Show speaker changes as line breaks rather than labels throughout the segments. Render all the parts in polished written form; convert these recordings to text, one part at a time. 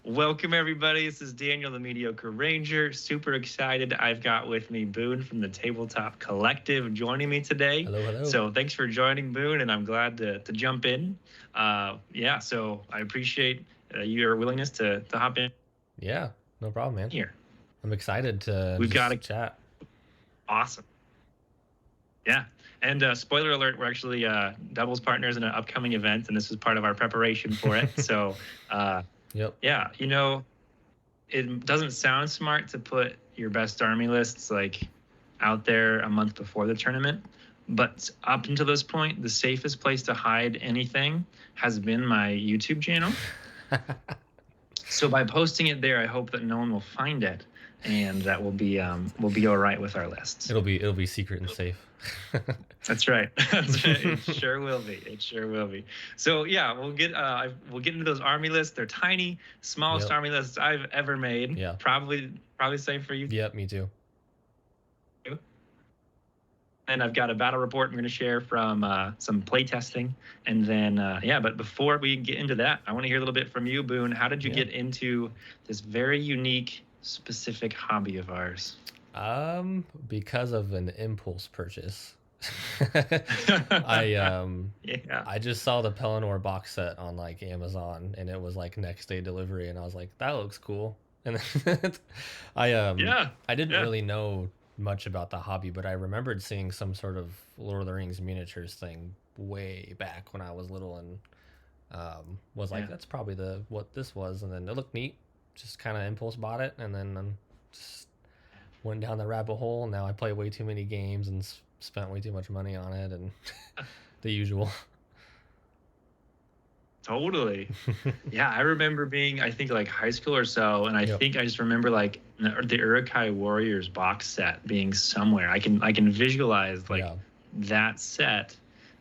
Welcome, everybody. This is Daniel, the Mediocre Ranger. Super excited. I've got with me Boone from the Tabletop Collective joining me today.
Hello.
So thanks for joining, Boone, and I'm glad to jump in. So I appreciate your willingness to hop in
Yeah, no problem, man.
here.
I'm excited to
We've got
chat.
Awesome. Yeah. And spoiler alert, we're actually doubles partners in an upcoming event, and this is part of our preparation for it. So
Yep.
yeah, it doesn't sound smart to put your best army lists like out there a month before the tournament, but up until this point, the safest place to hide anything has been my YouTube channel. So by posting it there, I hope that no one will find it, and that we'll be all right with our lists.
It'll be secret and safe.
That's right. That's right. It sure will be. It sure will be. So yeah, we'll get into those army lists. They're tiny, smallest army lists I've ever made.
Yeah.
Probably same for you.
Yep, me too.
And I've got a battle report I'm going to share from some play testing, and then But before we get into that, I want to hear a little bit from you, Boone. How did you get into this very unique, specific hobby of ours?
Because of an impulse purchase. I just saw the Pelennor box set on like Amazon, and it was like next day delivery, and I was like, that looks cool. And then I didn't really know much about the hobby, but I remembered seeing some sort of Lord of the Rings miniatures thing way back when I was little, and was like, that's probably what this was. And then it looked neat, just kind of impulse bought it, and then just went down the rabbit hole. And now I play way too many games and spent way too much money on it, and the usual.
Totally. Yeah, I remember being, I think, like high school or so, and I think I just remember like the Uruk-hai Warriors box set being somewhere. I can visualize like that set,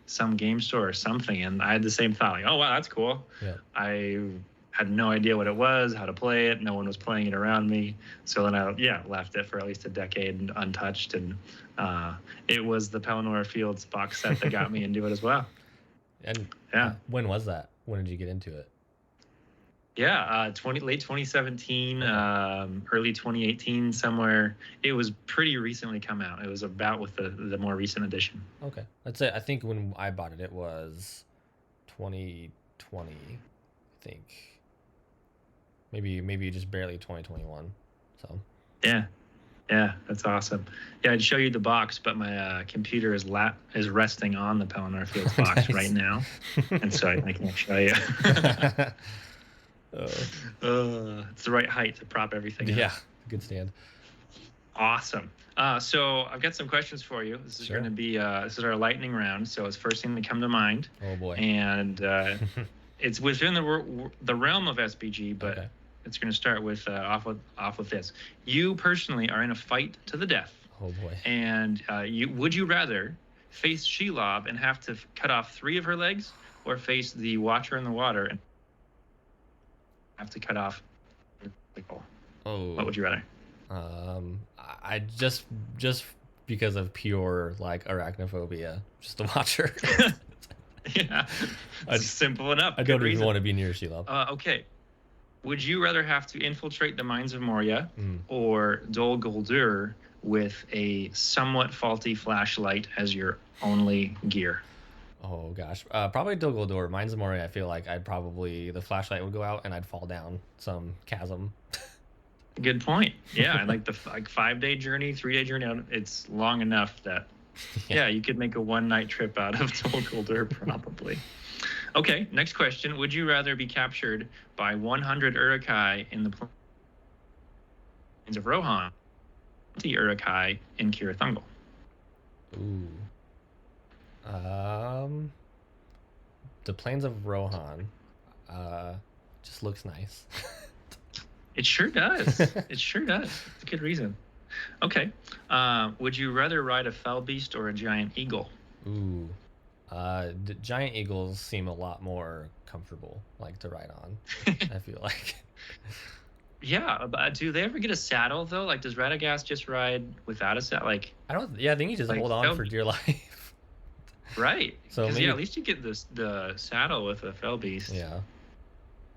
some game store or something, and I had the same thought, like, oh wow, that's cool.
Yeah.
I had no idea what it was, how to play it. No one was playing it around me, so then I left it for at least a decade untouched, and it was the Pelennor Fields box set that got me into it as well.
And when was that? When did you get into it?
Yeah, late 2017, early 2018, somewhere. It was pretty recently come out. It was about with the more recent edition.
Okay, that's it. I think when I bought it, it was 2020. I think maybe just barely 2021. So yeah, that's awesome. Yeah, I'd show you the box, but my computer is resting on the Pelennor Fields box right now, and so I can't show you. It's the right height to prop everything up. Yeah, good stand.
Awesome. So I've got some questions for you. This is going to be this is our lightning round. So it's first thing that come to mind.
Oh boy.
And it's within the realm of SBG, but it's going to start with off with this. You personally are in a fight to the death.
Oh boy.
And would you rather face Shelob and have to cut off 3 of her legs, or face the Watcher in the Water and have to cut off?
Oh.
What would you rather?
I just because of pure like arachnophobia, just the Watcher.
Yeah, it's simple enough.
I don't even want to be near Shelob.
Okay. Would you rather have to infiltrate the mines of Moria or Dol Guldur with a somewhat faulty flashlight as your only gear?
Oh gosh, probably Dol Guldur. Mines of Moria, I feel like the flashlight would go out and I'd fall down some chasm.
Good point. Yeah, like the 5-day journey, 3-day journey. It's long enough that you could make a 1-night trip out of Dol Guldur probably. Okay, next question. Would you rather be captured by 100 Uruk-hai in the plains of Rohan, 20 Uruk-hai in Kirathungal?
Ooh. The plains of Rohan just looks nice.
It sure does. It sure does. It's a good reason. Okay. Would you rather ride a fell beast or a giant eagle?
Ooh. The giant eagles seem a lot more comfortable, like to ride on. I feel like.
Yeah, but do they ever get a saddle though? Like, does Radagast just ride without a saddle? Like,
I don't. Yeah, I think he just hold on for dear life.
Right.
So
maybe, at least you get the saddle with a fell beast.
Yeah.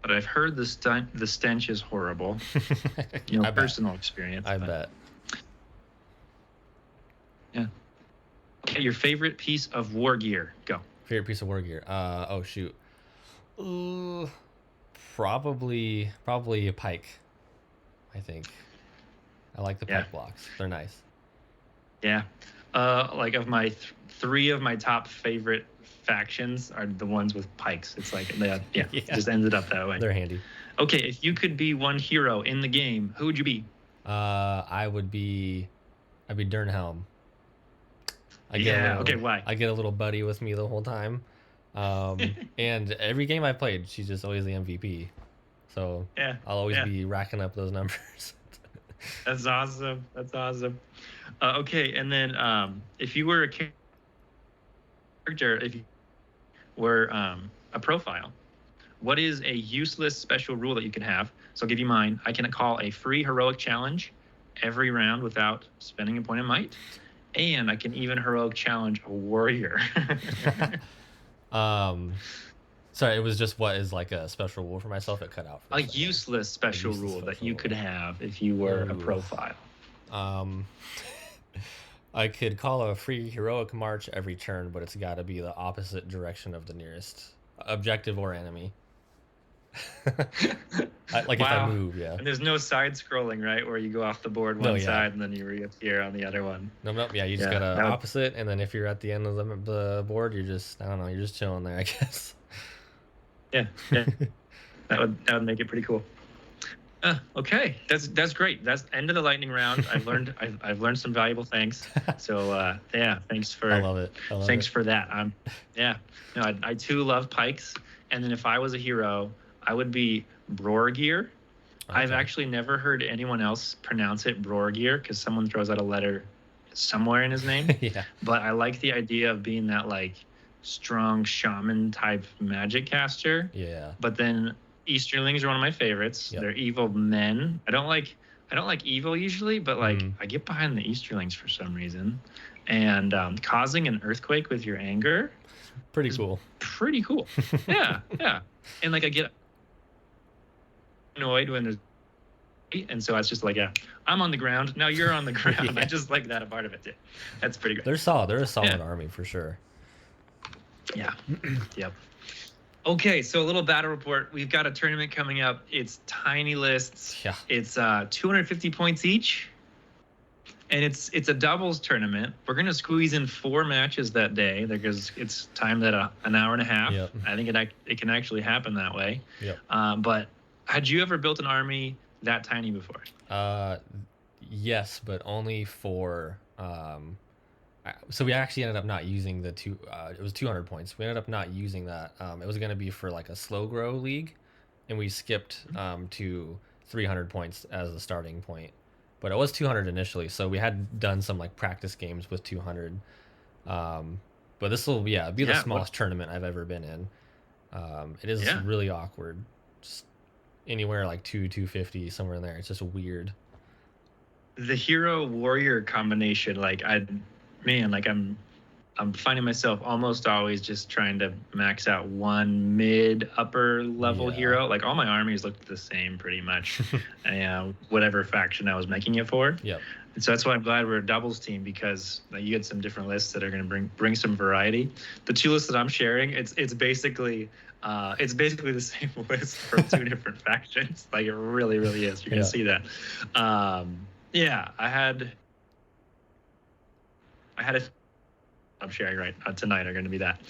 but I've heard the stench is horrible. Personal experience.
I bet.
Yeah. Okay, your favorite piece of war gear. Go.
Favorite piece of war gear. Oh shoot. Probably a pike. I think. I like the pike blocks. They're nice.
Yeah. Like of my three of my top favorite factions are the ones with pikes. It's like just ended up that way.
They're handy.
Okay, if you could be one hero in the game, who would you be?
I'd be Dernhelm.
Why?
I get a little buddy with me the whole time. And every game I played, she's just always the MVP. So I'll always be racking up those numbers.
That's awesome. Okay, and then if you were a character, if you were a profile, what is a useless special rule that you can have? So I'll give you mine. I can call a free heroic challenge every round without spending a point of might. And I can even heroic challenge a warrior.
Sorry, it was just what is like a special rule for myself. It cut out.
For a useless special rule that you could have if you were a profile.
I could call a free heroic march every turn, but it's got to be the opposite direction of the nearest objective or enemy. If I move,
And there's no side scrolling, right, where you go off the board one side and then you reappear on the other one.
Nope. Yeah, you just got to opposite, and then if you're at the end of the board, you're just you're just chilling there, I guess.
Yeah. that would make it pretty cool. Okay, that's great. That's end of the lightning round. I've learned some valuable things. So thanks for.
I love it.
Thanks for that. I too love pikes. And then if I was a hero, I would be Brorgir. Okay. I've actually never heard anyone else pronounce it Brorgir because someone throws out a letter somewhere in his name.
Yeah.
But I like the idea of being that like strong shaman type magic caster.
Yeah.
But then Easterlings are one of my favorites. Yep. They're evil men. I don't like evil usually, but like I get behind the Easterlings for some reason. And causing an earthquake with your anger.
Pretty cool.
Pretty cool. Yeah. And like I get annoyed when there's and so it's just like I'm on the ground. Now you're on the ground. I just like that a part of it too. That's pretty great.
They're solid. They're a solid army for sure.
Yeah. Yep. Okay, so a little battle report. We've got a tournament coming up. It's tiny lists.
Yeah.
It's 250 points each. And it's a doubles tournament. We're going to squeeze in 4 matches that day because it's timed at an hour and a half.
Yep.
I think it can actually happen that way.
Yep.
But had you ever built an army that tiny before?
Yes, but only for so we actually ended up not using the it was 200 points. We ended up not using that. It was going to be for like a slow grow league, and we skipped to 300 points as the starting point. But it was 200 initially, so we had done some like practice games with 200. But this will be the smallest tournament I've ever been in. It is really awkward. Just anywhere like 250, somewhere in there. It's just weird.
The hero warrior combination, like I'm finding myself almost always just trying to max out one mid upper level hero. Like all my armies looked the same pretty much. Whatever faction I was making it for.
Yep.
And so that's why I'm glad we're a doubles team because you get some different lists that are going to bring some variety. The 2 lists that I'm sharing, it's basically the same list from 2 different factions. Like it really, really is. You're going to see that. I had a I'm sharing right tonight are going to be that.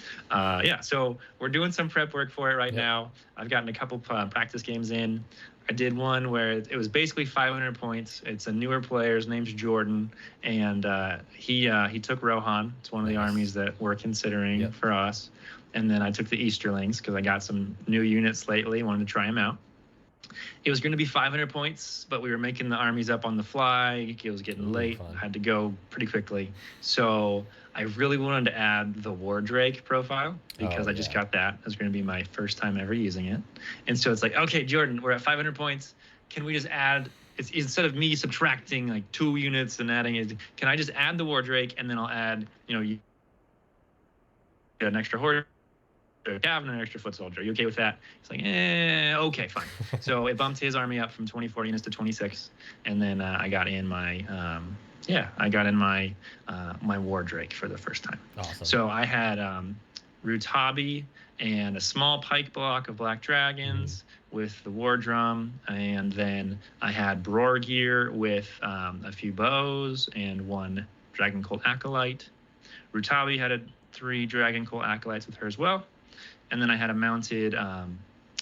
So we're doing some prep work for it right now. I've gotten a couple practice games in. I did one where it was basically 500 points. It's a newer player. His name's Jordan, and he took Rohan. It's one of the armies that we're considering for us. And then I took the Easterlings because I got some new units lately. Wanted to try them out. It was going to be 500 points, but we were making the armies up on the fly. It was getting late. I had to go pretty quickly. So I really wanted to add the War Drake profile because I just got that. It was going to be my first time ever using it. And so it's like, okay, Jordan, we're at 500 points. Can we just add, instead of me subtracting like 2 units and adding it, can I just add the War Drake and then I'll add, an extra horse cav and an extra foot soldier. Are you okay with that? He's like, okay, fine. So it bumped his army up from 24 units to 26, and then I got in my my War Drake for the first time.
Awesome.
So I had Rutabi and a small pike block of Black Dragons with the War Drum, and then I had Brorgear with a few bows and 1 Dragon Colt Acolyte. Rutabi had 3 Dragon Colt Acolytes with her as well. And then I had a mounted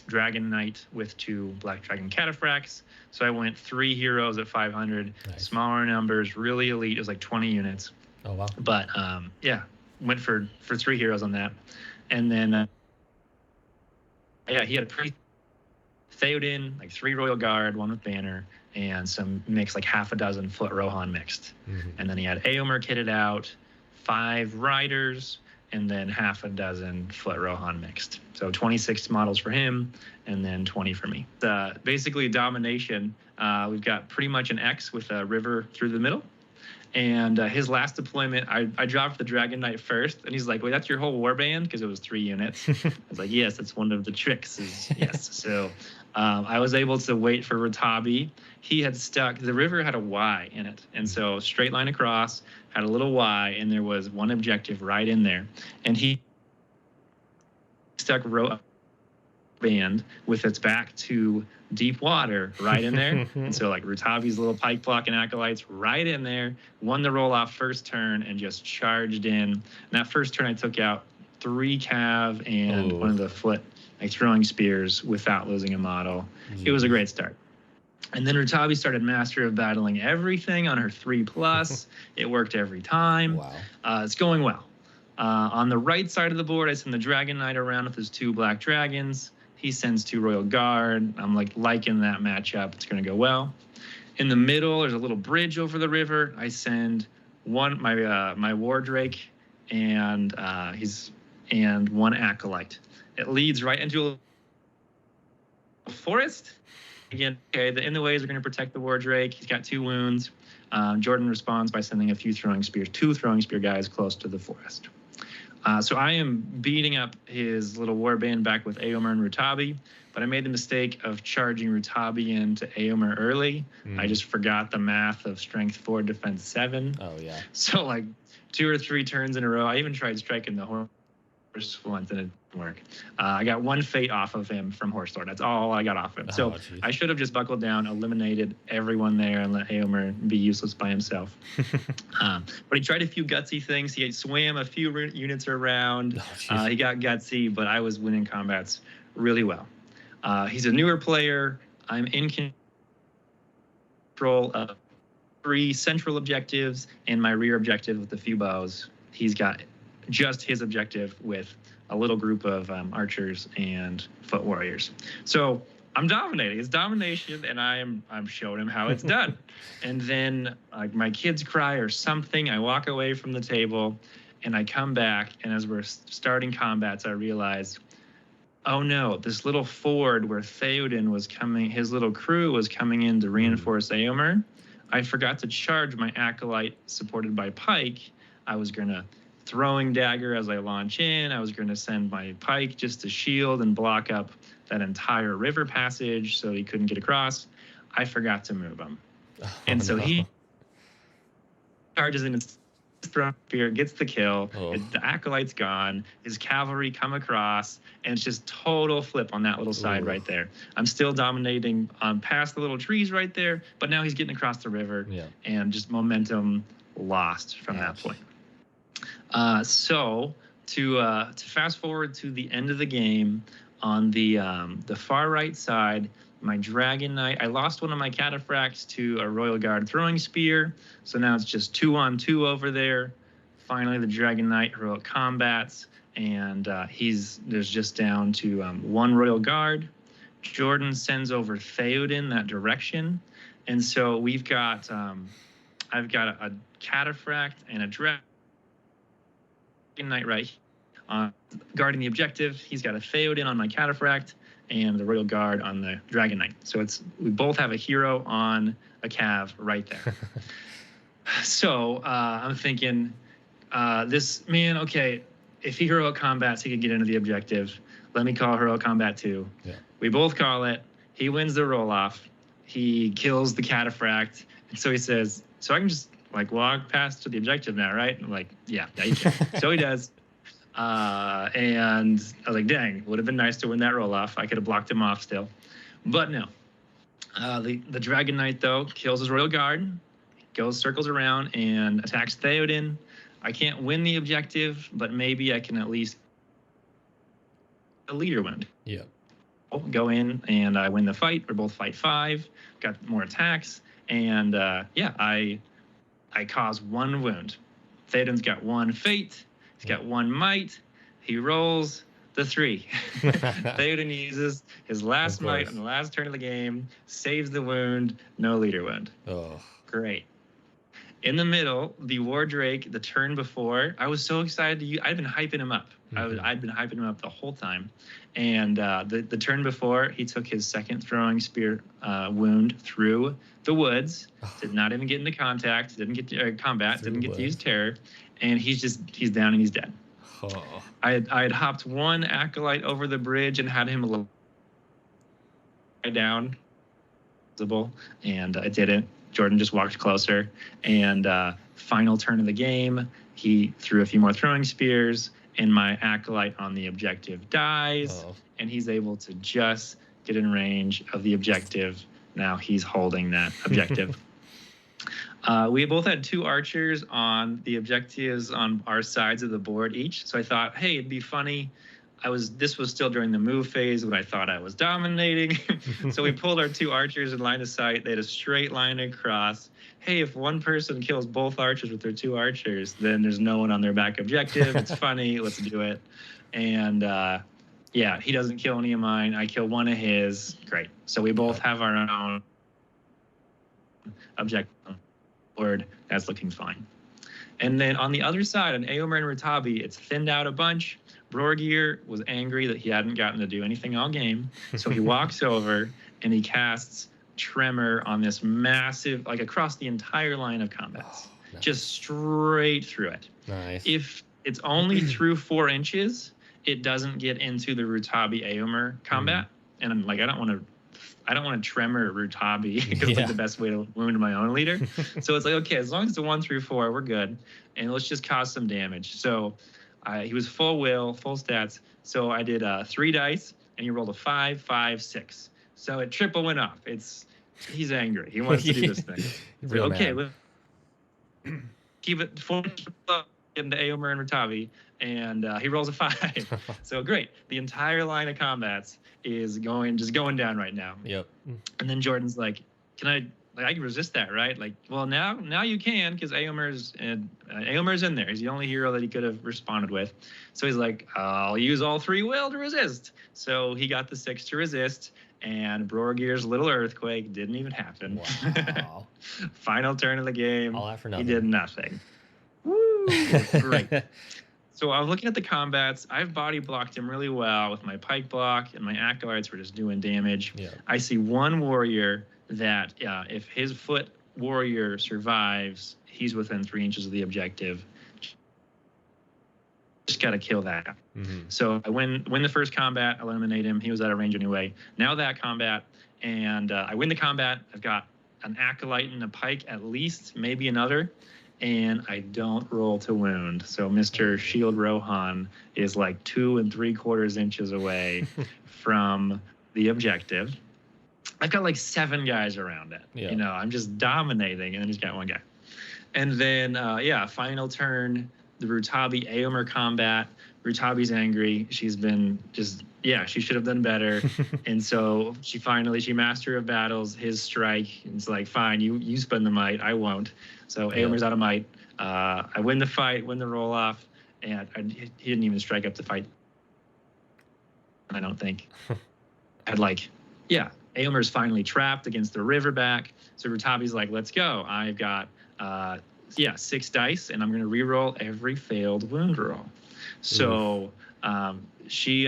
Dragon Knight with 2 Black Dragon Cataphracts. So I went 3 heroes at 500, smaller numbers, really elite. It was like 20 units.
Oh, wow.
But went for 3 heroes on that. And then, he had a pretty Theoden, like 3 Royal Guard, 1 with Banner, and some mixed, like half a dozen foot Rohan mixed. And then he had Éomer kitted out, 5 Riders, and then half a dozen foot Rohan mixed. So 26 models for him, and then 20 for me. Basically domination. We've got pretty much an X with a river through the middle. And his last deployment, I dropped the Dragon Knight first, and he's like, wait, that's your whole warband? Because it was 3 units. I was like, yes, that's one of the tricks. Yes. So I was able to wait for Rutabi. He had stuck, the river had a Y in it. And so straight line across, had a little Y, and there was 1 objective right in there. And he stuck band with its back to deep water right in there. And so like Rutabi's little pike block and acolytes right in there, won the roll off first turn and just charged in. And that first turn I took out 3 cav and 1 of the foot, like throwing spears without losing a model. It was a great start. And then Rutabi started Master of Battling everything on her 3+. It worked every time.
Wow.
It's going well. On the right side of the board, I send the Dragon Knight around with his 2 Black Dragons. He sends 2 Royal Guard. I'm liking that matchup. It's going to go well. In the middle, there's a little bridge over the river. I send my War Drake and 1 Acolyte. It leads right into a forest. Again, okay, the in the ways are going to protect the War Drake. He's got 2 wounds. Jordan responds by sending a few 2 throwing spear guys close to the forest. So I am beating up his little warband back with Éomer and Rutabi, but I made the mistake of charging Rutabi into Éomer early. I just forgot the math of strength 4, defense 7.
Oh, yeah.
So like 2 or 3 turns in a row, I even tried striking the horse once and it didn't work. I got 1 fate off of him from Horse Lord. That's all I got off him. So I should have just buckled down, eliminated everyone there, and let Éomer be useless by himself. But he tried a few gutsy things. He swam a few units around. He got gutsy, but I was winning combats really well. He's a newer player. I'm in control of 3 central objectives and my rear objective with a few bows. He's got just his objective with a little group of archers and foot warriors. So I'm dominating. It's domination, and I'm showing him how it's done. And then my kids cry or something. I walk away from the table, and I come back, and as we're starting combats, I realize, oh no, this little ford where Theoden was coming, his little crew was coming in to reinforce Éomer. I forgot to charge my acolyte supported by pike. I was going to throwing dagger as I launch in. I was going to send my pike just to shield and block up that entire river passage so he couldn't get across. I forgot to move him. And so he charges in his throwing spear, gets the kill. The acolyte's gone. His cavalry come across, and it's just total flip on that little side right there. I'm still dominating past the little trees right there, but now he's getting across the river, and just momentum lost from that point. So to fast forward to the end of the game, on the far right side, my Dragon Knight, I lost one of my cataphracts to a Royal Guard throwing spear, so now it's just 2-on-2 over there. Finally, the Dragon Knight heroic combats, and there's just down to 1 Royal Guard. Jordan sends over Theoden that direction, and so we've got I've got a cataphract and a Dragon Knight right guarding the objective. He's got a Theoden on my cataphract and the Royal Guard on the Dragon Knight. So we both have a hero on a cav right there. So I'm thinking, okay, if he heroic combats, he could get into the objective. Let me call heroic combat 2.
Yeah.
We both call it. He wins the roll-off. He kills the cataphract. And so he says, so I can just like walk past to the objective now, right? I'm like, yeah, you can. So he does. And I was like, dang, would have been nice to win that roll-off. I could have blocked him off still. But no. The Dragon Knight, though, kills his Royal Guard, goes circles around, and attacks Theoden. I can't win the objective, but maybe I can at least a leader wound.
Yeah.
I'll go in, and I win the fight. We're both fight 5, got more attacks, and I cause 1 wound. Theoden's got 1 fate. He's got 1 might. He rolls the 3. Theoden uses his last might on the last turn of the game, saves the wound, no leader wound.
Oh.
Great. In the middle, the War Drake, the turn before, I was so excited to use. I'd been hyping him up. I'd been hyping him up the whole time. And the turn before, he took his 2nd throwing spear wound through the woods. Did not even get into contact. Didn't get to combat. Didn't get to use terror. And he's down and he's dead.
Oh.
I had hopped 1 acolyte over the bridge and had him lie down, and I didn't. Jordan just walked closer, and final turn of the game, he threw a few more throwing spears, and my acolyte on the objective dies, and he's able to just get in range of the objective. Now he's holding that objective. We both had 2 archers on the objectives on our sides of the board each. So I thought, hey, it'd be funny. This was still during the move phase when I thought I was dominating. So we pulled our 2 archers in line of sight. They had a straight line across. Hey, if one person kills both archers with their 2 archers, then there's no one on their back objective. It's funny. Let's do it. And he doesn't kill any of mine. I kill 1 of his. Great. So we both have our own objective. That's looking fine. And then on the other side, on Éomer and Rutabi, it's thinned out a bunch. Brorgir was angry that he hadn't gotten to do anything all game. So he walks over and he casts Tremor on this massive, like across the entire line of combats. Nice. Just straight through it.
Nice.
If it's only through 4 inches, it doesn't get into the Rutabi Éomer combat. And I'm like, I don't want to tremor Rutabi because it's like the best way to wound my own leader. So it's like, okay, as long as it's a 1 through 4, we're good. And let's just cause some damage. So he was full will, full stats. So I did 3 dice, and he rolled a 5, 5, 6. So it triple went off. He's angry. He wants to do this thing. So, okay, keep it 4 into Éomer and Rutabi, and he rolls a 5. So great. The entire line of combats is going down right now.
Yep.
And then Jordan's like, I can resist that, right? Like, well, now you can, because Éomer's in there. He's the only hero that he could have responded with. So he's like, I'll use all 3 will to resist. So he got the 6 to resist, and Brorgir's little earthquake didn't even happen.
Wow.
Final turn of the game.
All that for nothing.
He did nothing. Woo! Great. So I was looking at the combats. I've body blocked him really well with my pike block, and my acolytes were just doing damage. Yeah. I see 1 warrior that if his foot warrior survives, he's within 3 inches of the objective. Just got to kill that. Mm-hmm. So I win the first combat, eliminate him. He was out of range anyway. Now that combat, and I win the combat. I've got an acolyte and a pike at least, maybe another. And I don't roll to wound. So Mr. Shield Rohan is like 2 3/4 inches away from the objective. I've got like 7 guys around it. Yeah. I'm just dominating, and then he's got 1 guy. And then, final turn, the Rutabi Éomer combat. Rutabi's angry. She's been she should have done better. And so she Master of Battles, his strike. And it's like, fine, you spend the might, I won't. So Éomer's out of might. I win the fight, win the roll-off, and he didn't even strike up the fight. I don't think. Éomer's finally trapped against the riverback. So Rutabi's like, let's go. I've got 6 dice, and I'm going to re-roll every failed wound roll. So she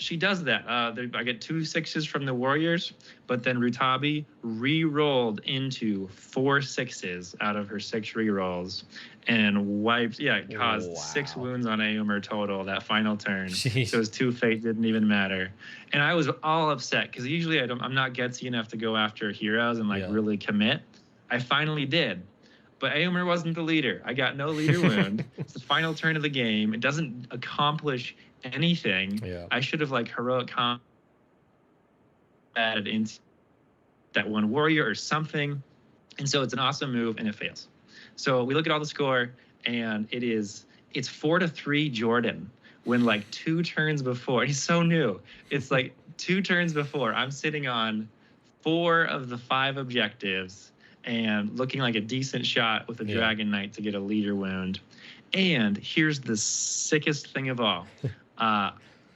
she does that. I get 2 6s from the Warriors, but then Rutabi re-rolled into 4 6s out of her 6 re-rolls and wiped. Yeah, it caused 6 wounds on Aomer total that final turn.
Jeez.
So his 2 fate didn't even matter, and I was all upset because usually I'm not gutsy enough to go after heroes and really commit. I finally did. But Aomer wasn't the leader. I got no leader wound. It's the final turn of the game. It doesn't accomplish anything.
Yeah.
I should have heroic combat added into that one warrior or something. And so it's an awesome move and it fails. So we look at all the score and it's 4-3 Jordan when 2 turns before. He's so new. It's 2 turns before. I'm sitting on 4 of the 5 objectives and looking like a decent shot with a Dragon Knight to get a leader wound. And here's the sickest thing of all.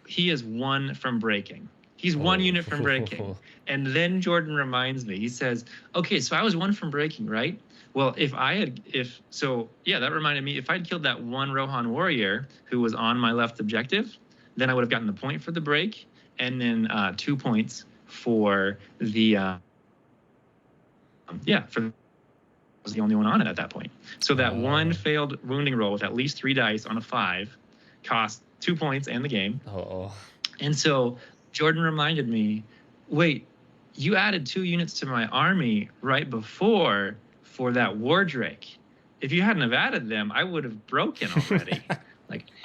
He is 1 from breaking. He's 1 unit from breaking. And then Jordan reminds me, he says, okay, so I was 1 from breaking, right? Well, that reminded me, if I'd killed that 1 Rohan warrior who was on my left objective, then I would have gotten the point for the break and then 2 points for the was the only one on it at that point. So that 1 failed wounding roll with at least 3 dice on a 5 cost 2 points and the game. And so Jordan reminded me, wait, you added 2 units to my army right before for that Wardrake. If you hadn't have added them, I would have broken already.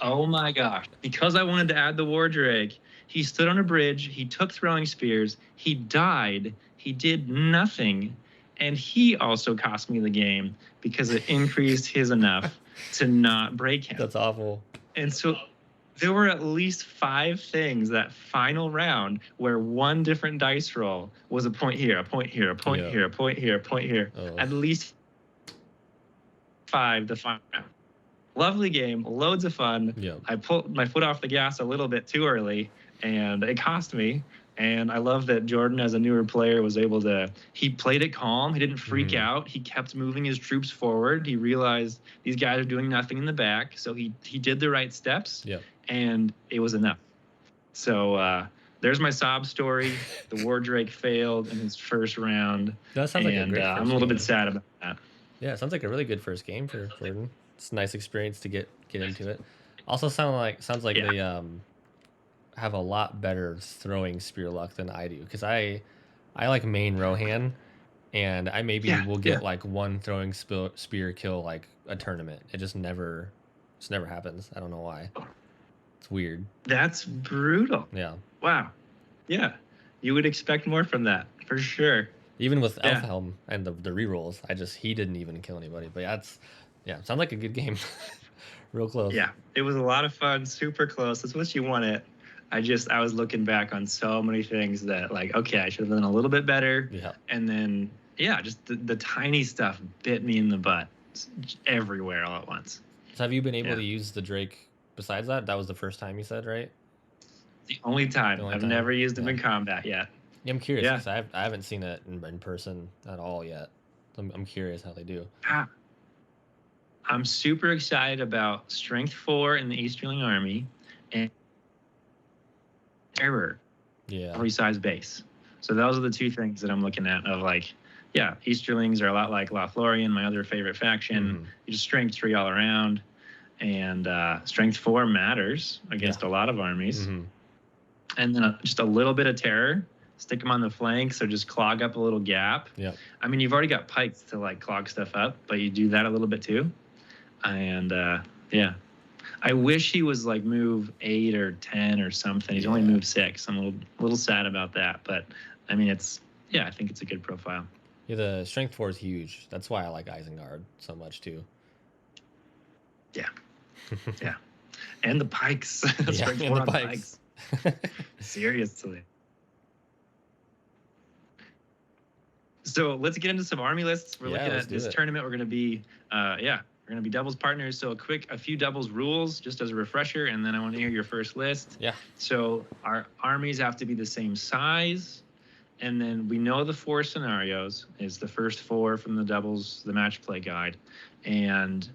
Oh my gosh. Because I wanted to add the Wardrake, he stood on a bridge, he took throwing spears, he died, he did nothing. And he also cost me the game because it increased his enough to not break him.
That's awful.
And so there were at least 5 things that final round where 1 different dice roll was a point here, a point here, a point here, a point here, a point here. At least 5 the final round. Lovely game, loads of fun. I pulled my foot off the gas a little bit too early, and it cost me. And I love that Jordan, as a newer player, was able to, he played it calm. He didn't freak out. He kept moving his troops forward. He realized these guys are doing nothing in the back. So he did the right steps, and it was enough. So there's my sob story. The Wardrake failed in his first round.
That sounds like a great
I'm a little bit sad about that.
Yeah, it sounds like a really good first game for Jordan. It's a nice experience to get into it. Also sounds like they have a lot better throwing spear luck than I do, because I like main Rohan, and I will get 1 throwing spear kill a tournament. It just never happens. I don't know why. It's weird.
That's brutal.
Yeah.
Wow. Yeah. You would expect more from that for sure.
Even with Elfhelm and the rerolls, he didn't even kill anybody. But sounds like a good game. Real close.
Yeah, it was a lot of fun. Super close. That's what you want it. I was looking back on so many things that okay, I should have done a little bit better.
Yeah.
And then just the tiny stuff bit me in the butt everywhere all at once.
So have you been able to use the Drake besides that? That was the first time you said, right?
The only time. I've never used him in combat yet.
Yeah, I'm curious because I haven't seen it in person at all yet. I'm curious how they do.
I'm super excited about Strength 4 in the Easterling Army and Terror.
Yeah.
Resize base. So those are the 2 things that I'm looking at of Easterlings are a lot like Lothlorien, my other favorite faction. You just Strength 3 all around. And Strength 4 matters against a lot of armies. And then just a little bit of Terror. Stick them on the flanks or just clog up a little gap.
Yeah.
I mean, you've already got pikes to clog stuff up, but you do that a little bit too. And I wish he was move 8 or 10 or something. He's only moved 6. I'm a little sad about that, but I mean, I think it's a good profile.
Yeah, the Strength 4 is huge. That's why I like Isengard so much too.
Yeah. Yeah. And the pikes.
And the pikes.
Seriously. So let's get into some army lists. We're looking at this tournament. We're going to be, we're going to be doubles partners. So a few doubles rules just as a refresher, and then I want to hear your first list.
Yeah.
So our armies have to be the same size, and then we know the 4 scenarios is the first 4 from the doubles, the match play guide, and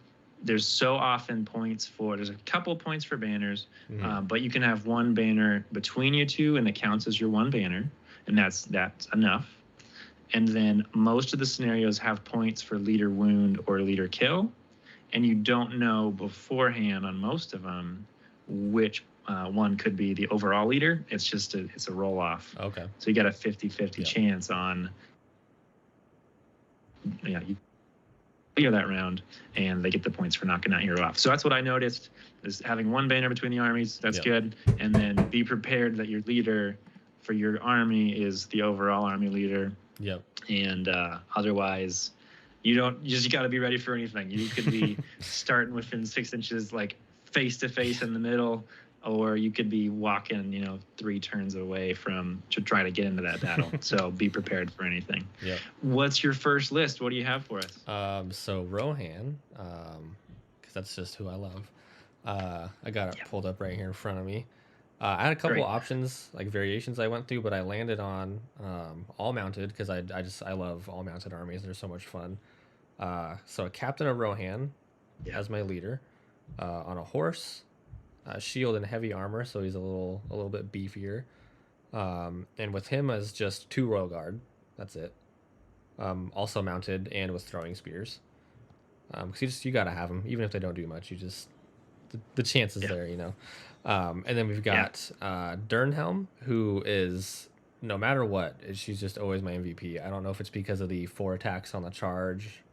there's so often there's a couple points for banners,
Mhm.
but you can have one banner between you two, and it counts as your one banner, and that's enough. And then most of the scenarios have points for leader wound or leader kill, and you don't know beforehand on most of them which one could be the overall leader. It's just it's a roll off.
Okay.
So you got a 50-50
Yep.
chance on, you clear that round, and they get the points for knocking that hero off. So that's what I noticed, is having one banner between the armies. That's
Yep.
good. And then be prepared that your leader for your army is the overall army leader.
Yep.
And otherwise, you got to be ready for anything. You could be starting within 6 inches, like face to face in the middle, or you could be walking, 3 turns away to try to get into that battle. So be prepared for anything.
Yep.
What's your first list? What do you have for us?
So Rohan, because that's just who I love. I got it pulled up right here in front of me. I had a couple options, like variations I went through, but I landed on all mounted because I love all mounted armies. They're so much fun. So a captain of Rohan as my leader, on a horse, shield and heavy armor, so he's a little bit beefier. And with him as just 2 royal guard, that's it. Also mounted and with throwing spears. Because you gotta have them, even if they don't do much. You just the chance is there, And then we've got Dernhelm, who is, no matter what, she's just always my MVP. I don't know if it's because of the 4 attacks on the charge,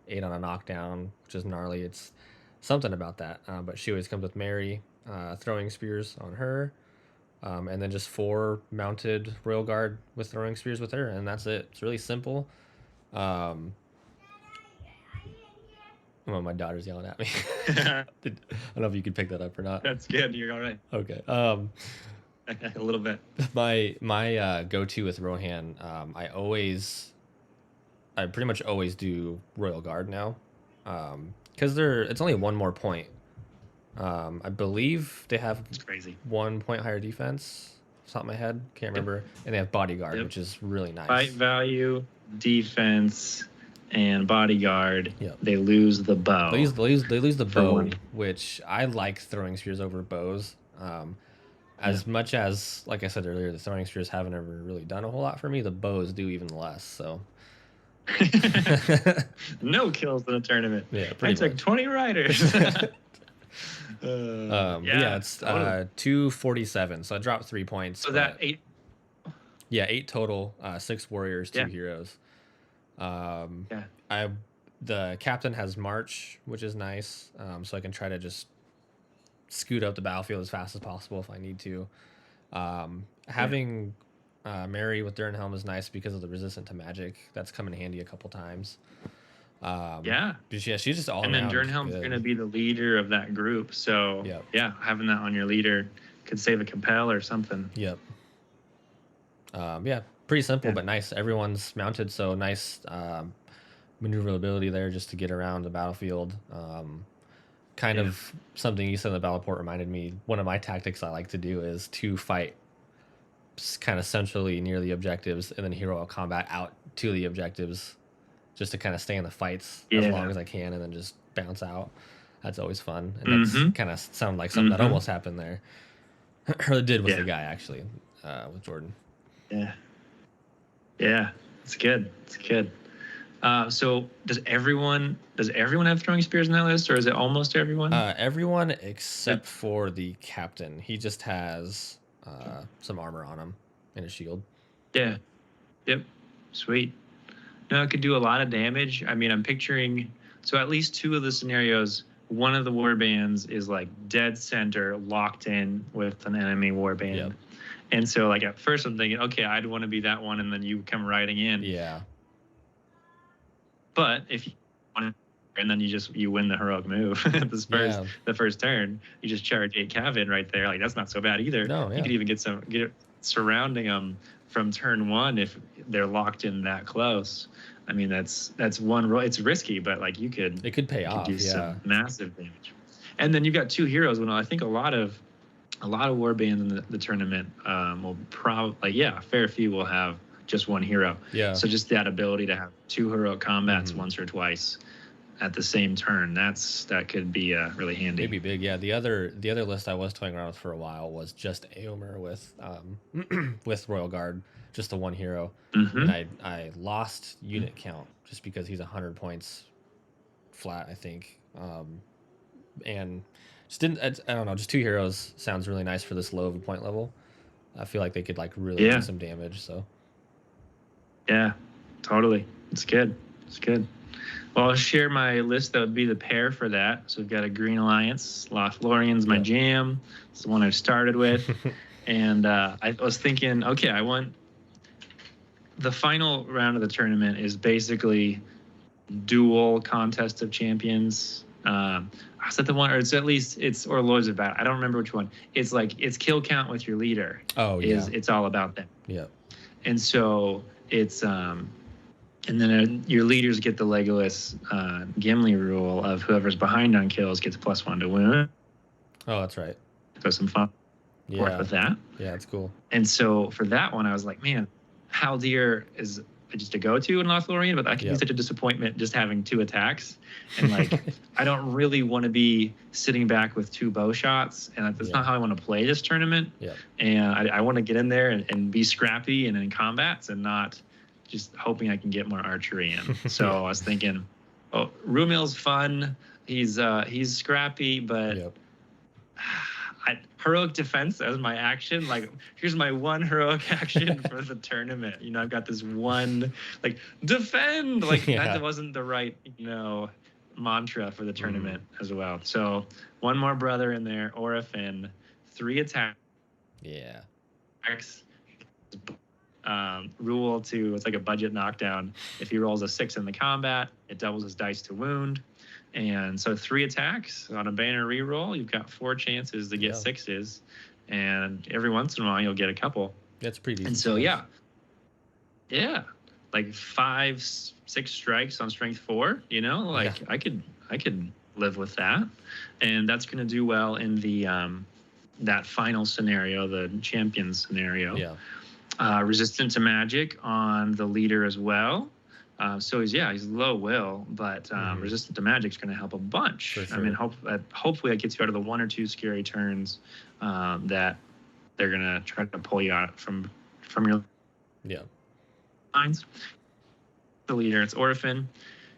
8 on a knockdown, which is gnarly. It's something about that. But she always comes with Mary, throwing spears on her, and then just 4 mounted royal guard with throwing spears with her, and that's it. It's really simple. Oh, my daughter's yelling at me. I don't know if you could pick that up or not.
That's good. You're all right.
Okay.
A little bit.
My go-to with Rohan, I pretty much always do Royal Guard now, because it's only 1 more point. I believe they have
It's crazy.
1 point higher defense. Off the top of my head, can't remember. And they have Bodyguard, which is really nice.
Fight value, defense, and bodyguard.
Yep.
They lose the bow.
They lose the bow,
1.
which I like throwing spears over bows. As much as, like I said earlier, the throwing spears haven't ever really done a whole lot for me. The bows do even less. So
no kills in a tournament.
Yeah,
I took 20 riders.
It's 247. So I dropped 3 points.
So that 8.
Yeah, 8 total. 6 warriors, 2 heroes. The captain has March, which is nice. So I can try to just scoot up the battlefield as fast as possible if I need to. Having Mary with Dernhelm is nice because of the resistant to magic. That's come in handy a couple times. She's just all around.
And then Dernhelm's going to be the leader of that group. So having that on your leader could save a compel or something.
Yep. Pretty simple but nice. Everyone's mounted, so nice maneuverability there just to get around the battlefield. Kind of something you said in the battle report reminded me. One of my tactics I like to do is to fight kind of centrally near the objectives and then hero combat out to the objectives, just to kind of stay in the fights as long as I can and then just bounce out. That's always fun. And that's kind of sounded like something that almost happened there. Or it did with the guy, actually, with Jordan.
Yeah, it's good. It's good. So does everyone have throwing spears in that list, or is it almost everyone?
Everyone except for the captain. He just has some armor on him and a shield.
Yeah. Yep. Sweet. No, it could do a lot of damage. I mean, I'm picturing, so at least 2 of the scenarios, one of the war bands is like dead center, locked in with an enemy war band.
Yep.
And so, like, at first I'm thinking, okay, I'd want to be that one, and then you come riding in.
Yeah.
But if you want to, and then you win the heroic move the first turn, you just charge 8 cav in right there. Like, that's not so bad either.
No,
You could even get surrounding them from turn 1 if they're locked in that close. I mean, that's one. It's risky, but like it could
pay off.
Do some massive damage. And then you've got 2 heroes. Well, I think a lot of war bands in the tournament will probably, a fair few will have just 1 hero.
Yeah.
So just that ability to have 2 heroic combats once or twice at the same turn. That could be really handy.
Maybe big, yeah. The other list I was toying around with for a while was just Aomer with with Royal Guard, just the one hero, and I lost unit count just because he's 100 points flat, I think, and just didn't. I don't know. Just 2 heroes sounds really nice for this low of a point level. I feel like they could like really do some damage. So
yeah, totally. It's good. Well, I'll share my list that would be the pair for that. So we've got a Green Alliance. Lothlorien's my jam. It's the one I've started with. And I was thinking, okay, I want the final round of the tournament is basically dual contest of champions. Is that the one, or it's at least or Lords of Battle? I don't remember which one. It's like it's kill count with your leader.
Oh yeah,
it's all about that.
Yeah,
and so it's and then your leaders get the Legolas Gimli rule of whoever's behind on kills gets +1 to wound.
Oh, that's right.
So some fun work with that.
Yeah, it's cool.
And so for that one, I was like, man, Haldir is just a go-to in Lothlorien, but that can be such a disappointment just having 2 attacks. And like, I don't really want to be sitting back with 2 bow shots, and that's not how I want to play this tournament.
Yeah.
And I want to get in there and be scrappy and in combats and not just hoping I can get more archery in. So I was thinking, oh, Rumil's fun. He's scrappy, but heroic defense as my action. Like, here's my one heroic action for the tournament. You know, I've got this one, like, defend. Like, that wasn't the right, mantra for the tournament as well. So one more brother in there, Orifin, 3 attacks.
Yeah.
Rule to, it's like a budget knockdown. If he rolls a 6 in the combat, it doubles his dice to wound. And so 3 attacks on a banner reroll, you've got 4 chances to get 6s, and every once in a while you'll get a couple.
That's pretty.
And so like 5, 6 strikes on strength 4. I could live with that, and that's going to do well in the that final scenario, the champion scenario. Resistant to magic on the leader as well. So he's low will, but resistant to magic is going to help a bunch. Sure. I mean, hopefully that gets you out of the 1 or 2 scary turns that they're going to try to pull you out from your lines. The leader, it's Orifin.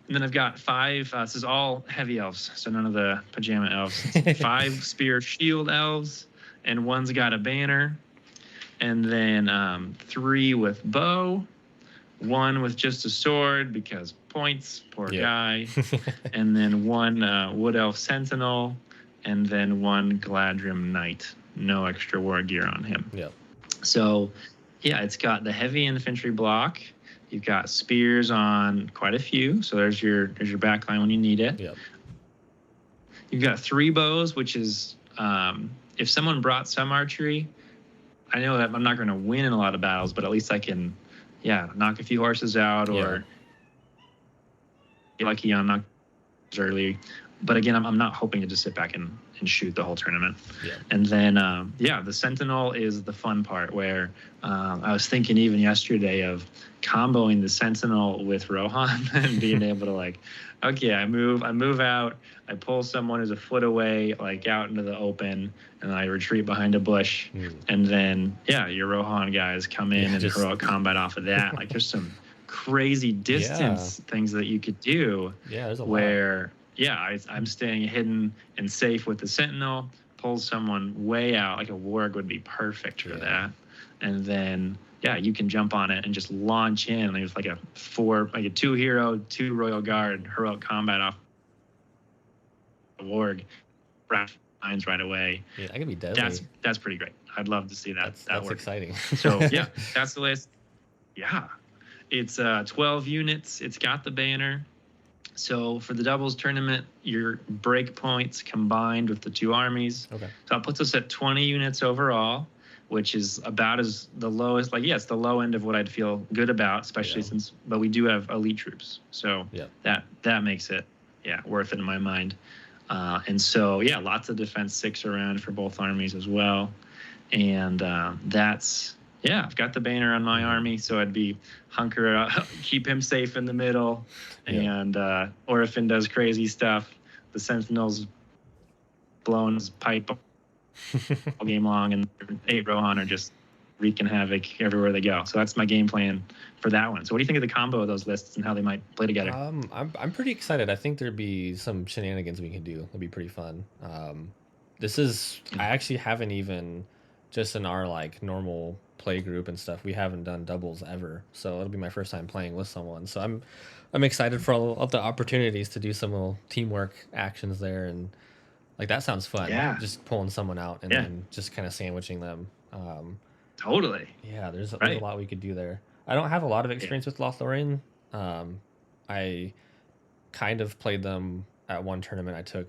And then I've got 5, this is all heavy elves, so none of the pajama elves. 5 spear shield elves, and 1's got a banner. And then 3 with bow. 1 with just a sword because points, poor guy. And then 1 wood elf sentinel, and then 1 Gladrim knight. No extra war gear on him. So it's got the heavy infantry block. You've got spears on quite a few, so there's your back line when you need it. You've got 3 bows, which is if someone brought some archery, I know that I'm not going to win in a lot of battles, but at least I can knock a few horses out or get lucky on knock early. But again, I'm not hoping to just sit back and shoot the whole tournament. And then, the Sentinel is the fun part where I was thinking even yesterday of comboing the Sentinel with Rohan and being able to I move out, I pull someone who's a foot away, like out into the open, and I retreat behind a bush. And then, your Rohan guys come in and heroic combat off of that. Like, there's some crazy distance things that you could do
there's a
where, I'm staying hidden and safe with the Sentinel, pull someone way out, like a warg would be perfect for that. And then, you can jump on it and just launch in. And there's like a 2 hero, 2 Royal Guard, heroic combat off a warg, lines right away.
That could be deadly.
That's pretty great. I'd love to see that.
That's exciting.
So that's the list. It's 12 units. It's got the banner. So for the doubles tournament, your break points combined with the 2 armies. So that puts us at 20 units overall, which is about as the lowest. It's the low end of what I'd feel good about, especially but we do have elite troops. So that makes it worth it in my mind. And so lots of defense 6 around for both armies as well. And that's Yeah, I've got the banner on my army, so I'd be keep him safe in the middle, and Orphan does crazy stuff. The Sentinel's blowing his pipe all game long, and 8 Rohan are just wreaking havoc everywhere they go. So that's my game plan for that one. So what do you think of the combo of those lists and how they might play together?
I'm pretty excited. I think there'd be some shenanigans we can do. It'd be pretty fun. This is I actually haven't even just in our like normal play group and stuff. We haven't done doubles ever, so it'll be my first time playing with someone. So I'm excited for all of the opportunities to do some little teamwork actions there, and like that sounds fun.
Yeah,
just pulling someone out and then just kind of sandwiching them.
Totally.
Yeah, there's a lot we could do there. I don't have a lot of experience with Lothlorien. I kind of played them at one tournament. I took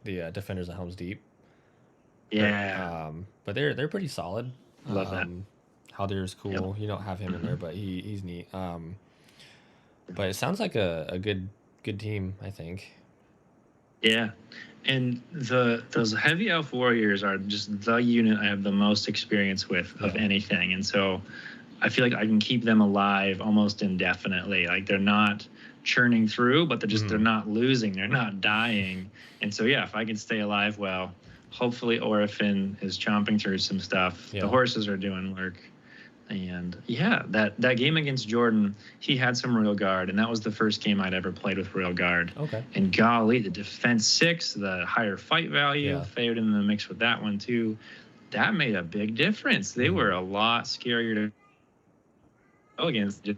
the Defenders of Helm's Deep.
Yeah.
But they're pretty solid.
Love that.
Haldir's cool. Yep. You don't have him in there, but he's neat. But it sounds like a good team, I think.
Yeah. And those heavy elf warriors are just the unit I have the most experience with of anything. And so I feel like I can keep them alive almost indefinitely. Like they're not churning through, but they're not losing. They're not dying. And so, yeah, if I can stay alive well, hopefully Orphan is chomping through some stuff. Yeah. The horses are doing work. And yeah, that game against Jordan, he had some Royal Guard, and that was the first game I'd ever played with Royal Guard.
Okay.
And golly, the defense 6, the higher fight value, favored in the mix with that one too. That made a big difference. They were a lot scarier to go against. If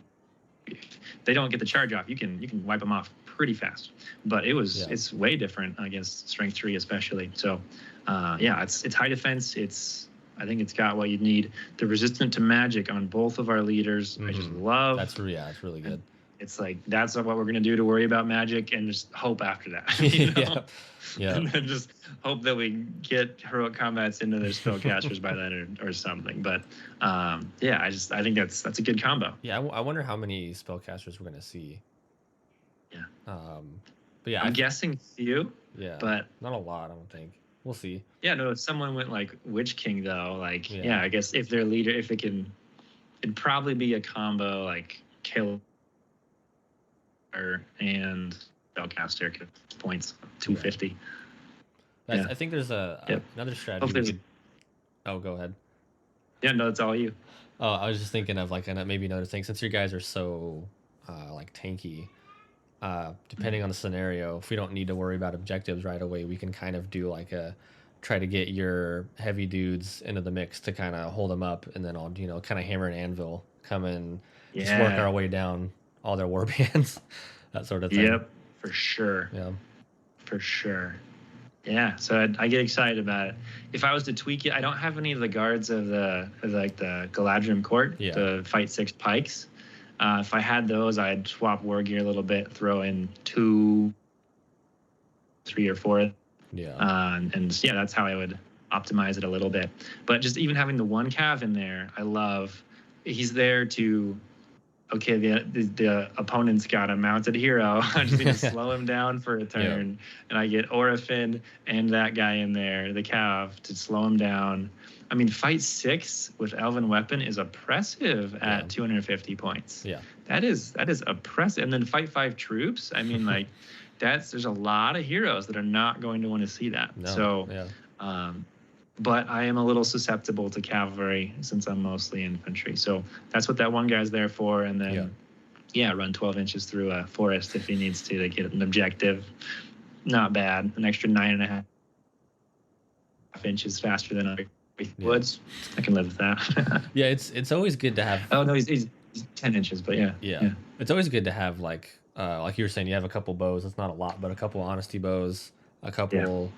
they don't get the charge off, you can wipe them off pretty fast. But it's way different against Strength 3 especially. So it's high defense. I think it's got what you need. The resistant to magic on both of our leaders, I just love.
It's really good.
It's like that's what we're gonna do to worry about magic, and just hope after that. You know?
Yeah.
And then just hope that we get heroic combats into their spellcasters by then, or something. But I think that's a good combo.
Yeah, I wonder how many spellcasters we're gonna see.
Yeah.
But yeah,
I'm guessing few.
Yeah.
But
not a lot, I don't think. We'll see.
Yeah, no, if someone went like Witch King though, like I guess if their leader, if it can, it'd probably be a combo like Killer and Spellcaster points 250.
I think there's another strategy. Oh, go ahead.
Yeah, no, it's all you.
Oh, I was just thinking of like maybe another thing. Since you guys are so like tanky, depending on the scenario, if we don't need to worry about objectives right away, we can kind of do like try to get your heavy dudes into the mix to kind of hold them up, and then I'll kind of hammer and anvil, come in, just work our way down all their war bands, that sort of thing.
Yep, for sure.
Yeah,
for sure. Yeah, so I get excited about it. If I was to tweak it, I don't have any of the guards of the Galadrim Court to fight 6 pikes. If I had those, I'd swap war gear a little bit, throw in 2, 3, or 4.
Yeah.
That's how I would optimize it a little bit. But just even having the 1 cav in there, I love. He's there to, okay, the opponent's got a mounted hero. I just need to slow him down for a turn, and I get Orphan and that guy in there, the cav, to slow him down. I mean, fight 6 with Elven Weapon is oppressive at 250 points.
Yeah.
That is oppressive. And then fight 5 troops. I mean, like, there's a lot of heroes that are not going to want to see that.
No.
So, but I am a little susceptible to cavalry since I'm mostly infantry. So that's what that one guy's there for. And then, run 12 inches through a forest if he needs to get an objective. Not bad. An extra 9.5 inches faster than other woods. I can live with that.
Yeah, it's always good to have.
Oh no, he's 10 inches, but yeah.
It's always good to have like you were saying, you have a couple bows. It's not a lot, but a couple honesty bows, a couple.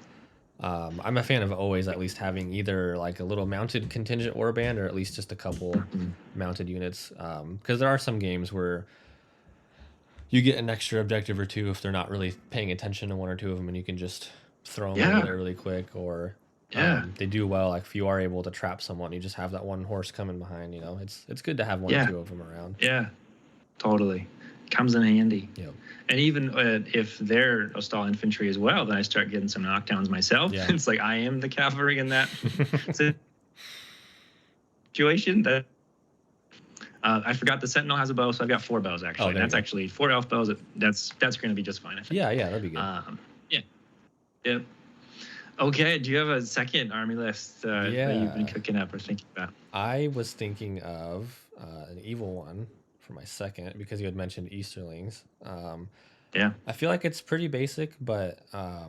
I'm a fan of always at least having either like a little mounted contingent warband or at least just a couple mounted units, because there are some games where you get an extra objective or two if they're not really paying attention to 1 or 2 of them, and you can just throw them over there really quick, or they do well. Like if you are able to trap someone, you just have that 1 horse coming behind. It's good to have 1 or 2 of them around.
Yeah, totally. Comes in handy.
Yep.
And even if they're Ostal infantry as well, then I start getting some knockdowns myself. It's like I am the cavalry in that situation. That I forgot the Sentinel has a bow, so I've got 4 bows actually. That's actually 4 elf bows. That's going to be just fine. I think.
Yeah, that'd be good.
Yeah. Okay. Do you have a second army list that you've been cooking up or thinking about?
I was thinking of an evil one for my second because you had mentioned Easterlings. I feel like it's pretty basic, but I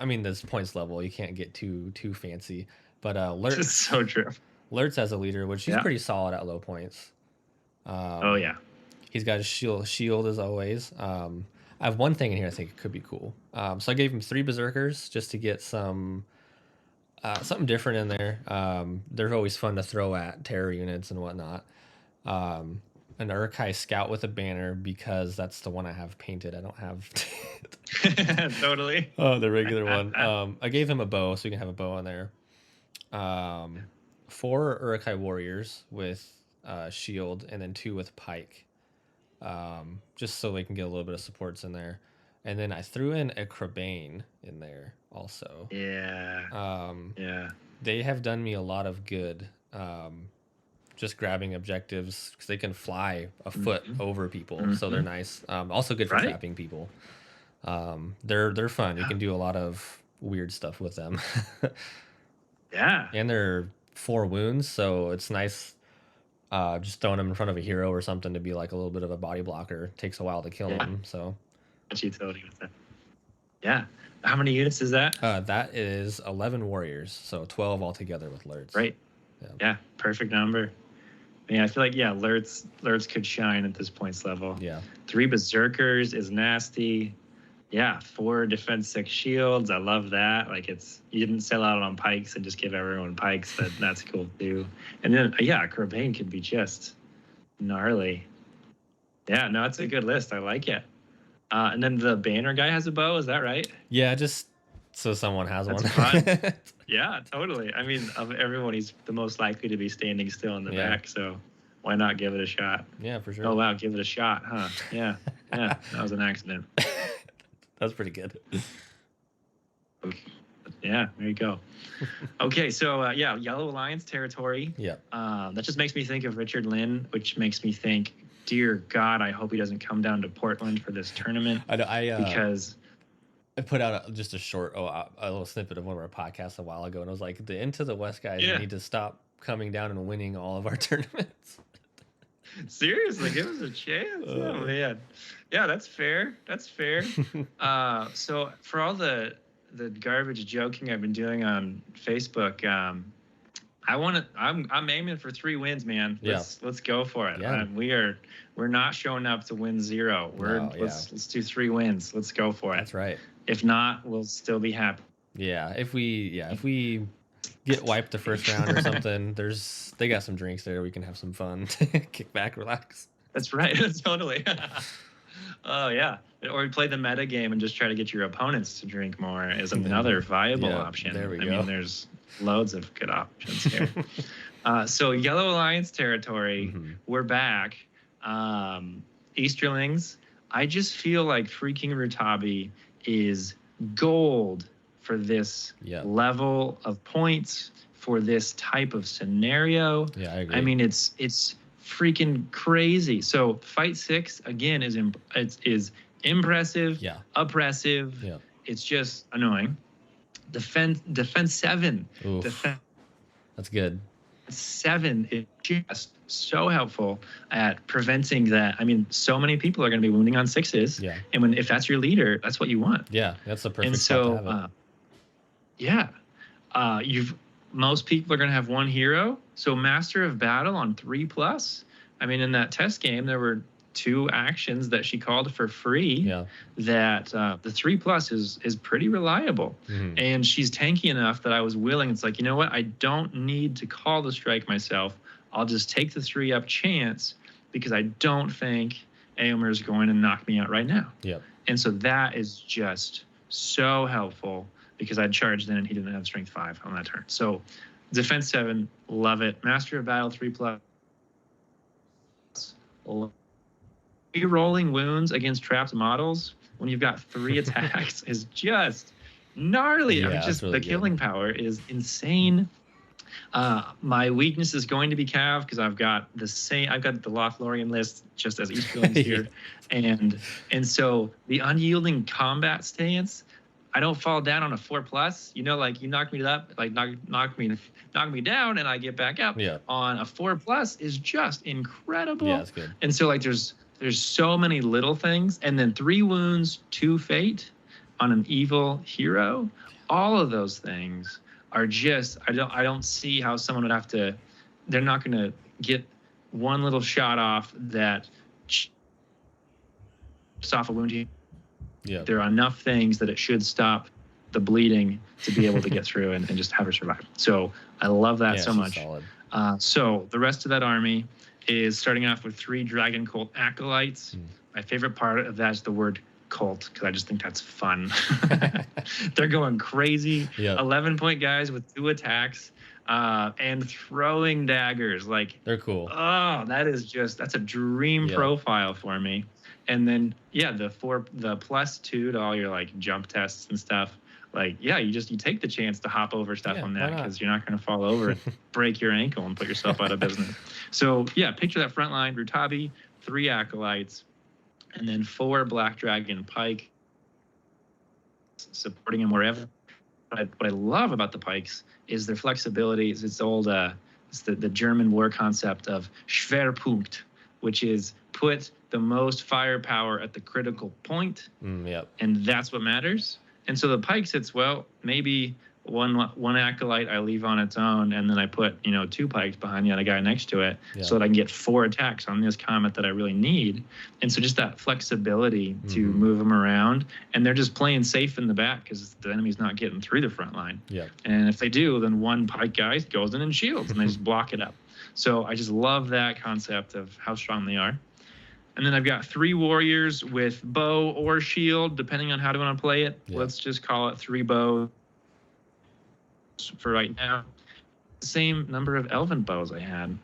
mean, there's points level. You can't get too fancy. But Lurtz,
it's so true.
Lurtz as a leader, which he's pretty solid at low points. He's got his shield as always. I have one thing in here I think could be cool. So I gave him 3 berserkers just to get something different in there. They're always fun to throw at terror units and whatnot. An Urkai scout with a banner because that's the one I have painted. I don't have
totally.
Oh, the regular one. I gave him a bow so you can have a bow on there. 4 Urkai warriors with shield and then 2 with pike. Just so they can get a little bit of supports in there. And then I threw in a Crabane in there also. They have done me a lot of good. Just grabbing objectives because they can fly a foot over people, so they're nice. Also good for trapping people. They're fun. You can do a lot of weird stuff with them. And they're 4 wounds, so it's nice. Just throwing them in front of a hero or something to be like a little bit of a body blocker. Takes a while to kill them. So.
Utility with that. Yeah. How many units is that?
That is 11 warriors, so 12 altogether with Lurtz.
Right. Yeah. Perfect number. I feel like Lurtz could shine at this points level. 3 berserkers is nasty. 4 defense 6 shields. I love that. Like you didn't sell out on pikes and just give everyone pikes. That's cool too. And then Crabane could be just gnarly. Yeah, no, it's a good list. I like it. And then the banner guy has a bow. Is that right?
Yeah, just so someone has
one. Fun. Yeah, totally. I mean, of everyone, he's the most likely to be standing still in the back. So why not give it a shot?
Yeah, for sure.
Oh wow, give it a shot, huh? Yeah, that was an accident.
That's pretty good.
Yeah, there you go. Okay, so Yellow Alliance territory. That just makes me think of Richard Lynn, which makes me think, dear God, I hope he doesn't come down to Portland for this tournament. Because
I put out just a little snippet of one of our podcasts a while ago, and I was like, the Into the West guys need to stop coming down and winning all of our tournaments.
Seriously, give us a chance. Oh man. Yeah, that's fair. So for all the garbage joking I've been doing on Facebook, I'm aiming for 3 wins, man. Let's go for it. We're not showing up to win 0. Let's do 3 wins. Let's go for it.
That's right.
If not, we'll still be happy.
Yeah, if we get wiped the first round or something, they got some drinks there. We can have some fun, kick back, relax.
That's right. Totally. Oh yeah. Or we play the meta game and just try to get your opponents to drink more is another viable option.
There we go.
I mean, there's loads of good options here. So Yellow Alliance territory, we're back. Easterlings, I just feel like freaking Rutabi is gold for this level of points, for this type of scenario.
Yeah, I agree.
I mean, it's freaking crazy. So fight 6 again is impressive, oppressive. It's just annoying. Defense 7.
That's good.
7 is just so helpful at preventing that. I mean, so many people are going to be wounding on 6s. And if that's your leader, that's what you want.
Yeah, that's the perfect spot to have it.
Most people are going to have 1 hero. So Master of Battle on 3+. I mean, in that test game, there were 2 actions that she called for free. That the 3+ is pretty reliable. And she's tanky enough that I was willing. It's like, you know what? I don't need to call the strike myself. I'll just take the 3-up chance because I don't think Aomer is going to knock me out right now. And so that is just so helpful because I'd charged in and he didn't have strength 5 on that turn. So defense 7, love it. Master of Battle 3+. Rolling wounds against trapped models when you've got 3 attacks is just gnarly. I mean, just really the killing power is insane. My weakness is going to be Cav because I've got the Lothlorien list just as East Feelings here, and so the unyielding combat stance. I don't fall down on a 4+. You know, like you knock me up, like knock me down, and I get back up.
Yeah.
On a 4+ is just incredible.
Yeah, it's good.
And so like there's so many little things, and then 3 wounds, 2 fate on an evil hero. All of those things are just I don't see how someone would have to. They're not going to get one little shot off that off a wound here.
Yeah.
There are enough things that it should stop the bleeding to be able to get through and just have her survive. So I love that so much.
Solid.
So the rest of that army is starting off with 3 Dragon Cult Acolytes. My favorite part of that is the word cult, because I just think that's fun. They're going crazy.
Yep.
11-point guys with 2 attacks and throwing daggers. Like,
they're cool.
Oh, that's a dream profile for me. And then, the +2 to all your like jump tests and stuff. Like, you take the chance to hop over stuff on that because you're not going to fall over and break your ankle and put yourself out of business. So, picture that front line: Rutabi, 3 acolytes, and then 4 Black Dragon Pike supporting him wherever. What I love about the Pikes is their flexibility. It's the German war concept of Schwerpunkt, which is put the most firepower at the critical point, and that's what matters. And so the Pikes, it's maybe one acolyte I leave on its own, and then I put 2 Pikes behind the other guy next to it, so that I can get 4 attacks on this comet that I really need. And so just that flexibility to move them around, and they're just playing safe in the back because the enemy's not getting through the front line. And if they do, then 1 Pike guy goes in and shields, and they just block it up. So I just love that concept of how strong they are. And then I've got 3 warriors with bow or shield, depending on how do you want to play it. Let's just call it 3 bows for right now. Same number of elven bows I had.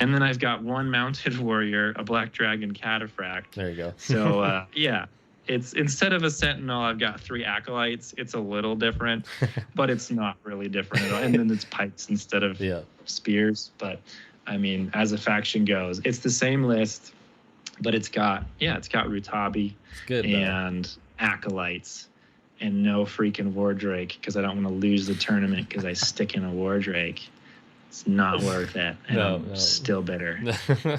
And then I've got 1 mounted warrior, a Black Dragon Cataphract.
There you go.
So, it's instead of a sentinel, I've got 3 acolytes. It's a little different, but it's not really different at all. And then it's pikes instead of spears. But, I mean, as a faction goes, it's the same list. But it's got Rutabi and acolytes and no freaking Wardrake because I don't want to lose the tournament because I stick in a Wardrake. It's not worth it. And I'm still bitter.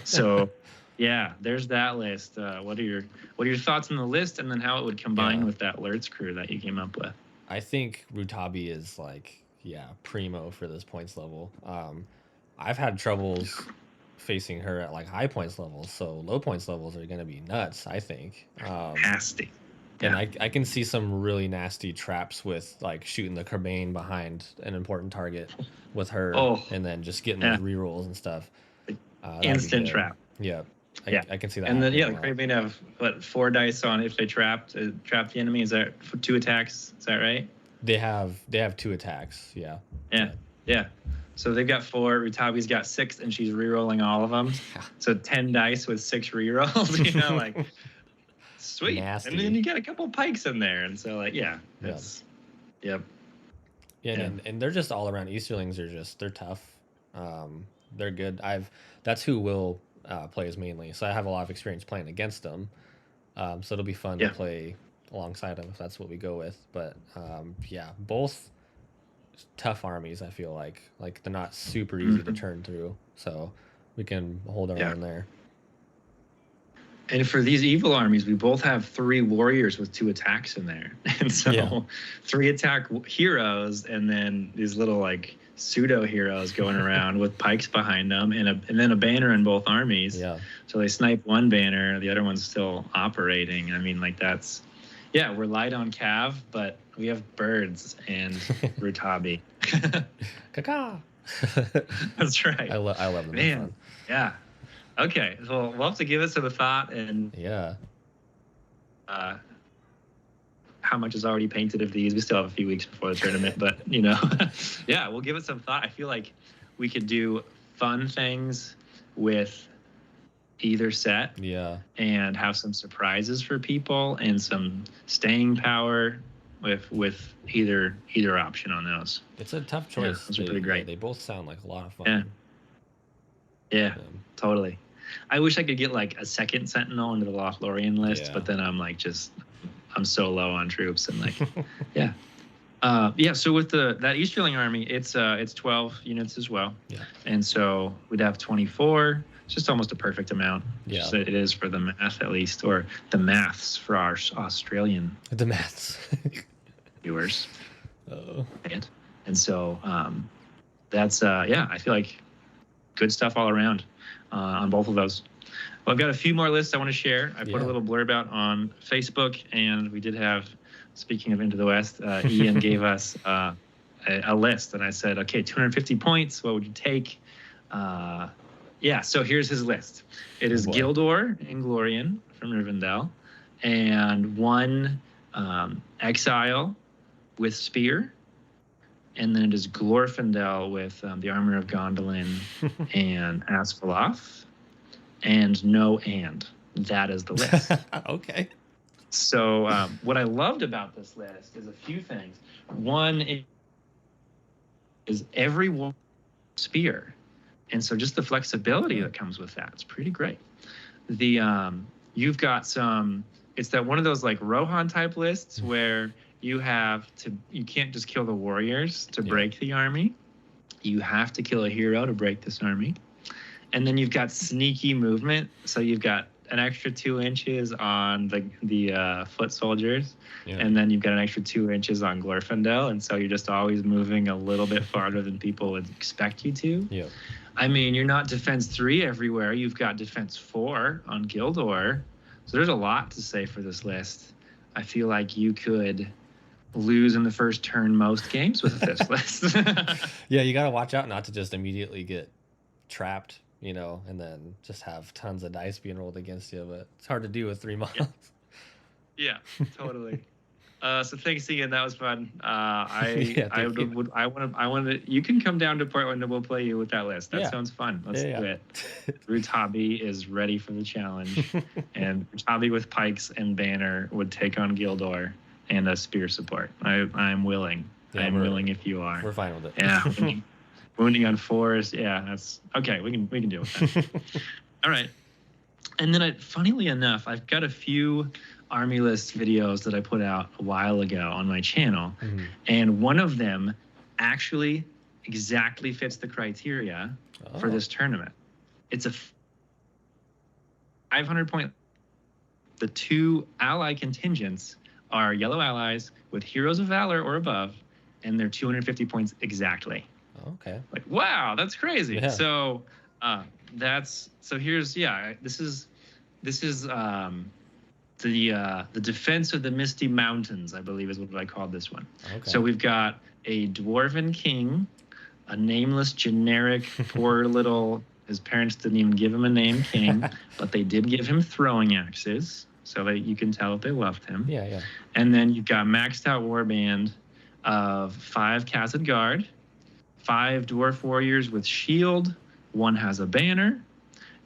So, there's that list. What are your thoughts on the list, and then how it would combine with that Lurtz crew that you came up with?
I think Rutabi is primo for this points level. I've had troubles facing her at like high points levels, so low points levels are going to be nuts, I think.
Nasty.
And I can see some really nasty traps with like shooting the carbine behind an important target with her, and then just getting those rerolls and stuff.
Instant trap.
I can see that.
And then the carbine have 4 dice on if they trap the enemy. Is that for 2 attacks? Is that right?
They have 2 attacks.
Yeah. So they've got 4. Rutabi's got 6, and she's re-rolling all of them. So 10 dice with 6 re-rolls. Like sweet.
Nasty.
And then you get a couple pikes in there, and so
And they're just all around. Easterlings they're tough. They're good. That's who Will plays mainly. So I have a lot of experience playing against them. So it'll be fun to play alongside them if that's what we go with. But both tough armies. I feel like they're not super easy to turn through, so we can hold our own there.
And for these evil armies, we both have 3 warriors with 2 attacks in there, and so 3 attack heroes, and then these little like pseudo heroes going around with pikes behind them, and then a banner in both armies. So they snipe 1 banner, the other one's still operating. I mean, like that's we're light on Cav, but we have birds and Rutabi.
Caca.
That's right.
I love them.
Man, yeah. Okay, well, we'll have to give it some thought, and how much is already painted of these. We still have a few weeks before the tournament, but we'll give it some thought. I feel like we could do fun things with either set,
yeah,
and have some surprises for people and some staying power with either option on those.
It's a tough choice.
Yeah, those are pretty great.
They both sound like a lot of fun.
Yeah, totally. I wish I could get like a second Sentinel into the Lothlorien list, but then I'm so low on troops and like, So with that Easterling army, it's 12 units as well.
Yeah.
And so we'd have 24. It's just almost a perfect amount.
Yeah.
It is for the math at least, or the maths for our Australian viewers.
Oh.
And so that's I feel like good stuff all around on both of those. Well, I've got a few more lists I want to share. I put a little blurb out on Facebook, and we did have, speaking of Into the West, Ian gave us a list, and I said, okay, 250 points, what would you take? So here's his list. It is Gildor and Glorian from Rivendell, and 1 Exile with Spear, and then it is Glorfindel with the Armor of Gondolin and Asphaleth, and no and. That is the list.
Okay.
So what I loved about this list is a few things. One is every one spear. And so just the flexibility that comes with that, it's pretty great. You've got it's that one of those like Rohan type lists where you can't just kill the warriors to break the army. You have to kill a hero to break this army. And then you've got sneaky movement. So you've got an extra 2 inches on the foot soldiers, and then you've got an extra 2 inches on Glorfindel, and so you're just always moving a little bit farther than people would expect you to.
Yeah.
I mean, you're not defense 3 everywhere. You've got defense 4 on Gildor, so there's a lot to say for this list. I feel like you could lose in the first turn most games with this list.
Yeah, you got to watch out not to just immediately get trapped, and then just have tons of dice being rolled against you, but it's hard to do with 3 months.
Yeah, totally. So thanks again. That was fun. You can come down to Portland and we'll play you with that list. That sounds fun. Let's do it. Roots Hobby is ready for the challenge. And Roots Hobby with Pikes and Banner would take on Gildor and a spear support. I'm willing. I'm willing if you are.
We're fine with it.
Yeah. Wounding on 4s. Yeah, that's okay. We can deal with that. All right. And then funnily enough, I've got a few army list videos that I put out a while ago on my channel. Mm-hmm. And one of them actually exactly fits the criteria for this tournament. It's a 500 point. The 2 ally contingents are yellow allies with Heroes of Valor or above, and they're 250 points exactly.
Okay.
Like, wow, that's crazy. Yeah. So here's this is the Defense of the Misty Mountains, I believe is what I called this one. Okay. So we've got a dwarven king, a nameless generic poor little, his parents didn't even give him a name, king, but they did give him throwing axes, so that you can tell that they loved him.
Yeah.
And then you've got maxed out warband of 5 Khazad Guard, 5 dwarf warriors with shield, 1 has a banner,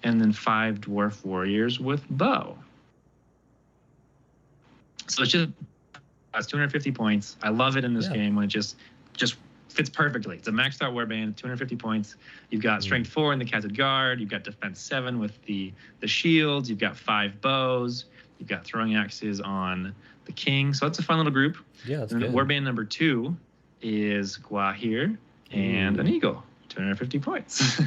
and then 5 dwarf warriors with bow. So it's 250 points. I love it in this game when it just fits perfectly. It's a maxed out warband, 250 points. You've got strength 4 in the Khazad Guard. You've got defense 7 with the shields. You've got 5 bows. You've got throwing axes on the king. So it's a fun little group.
Yeah, that's
and
good.
Warband number 2 is Gwahir and an eagle. 250 points.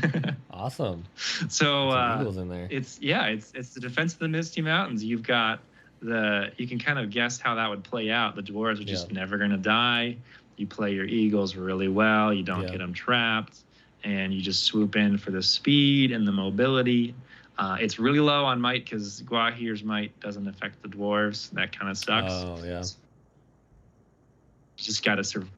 Awesome.
So
eagles in there.
It's the Defense of the Misty Mountains. You've got you can kind of guess how that would play out. The dwarves are just never going to die. You play your eagles really well. You don't get them trapped, and you just swoop in for the speed and the mobility. It's really low on might because Gwahir's might doesn't affect the dwarves. That kind of sucks.
Oh yeah.
You just got to survive.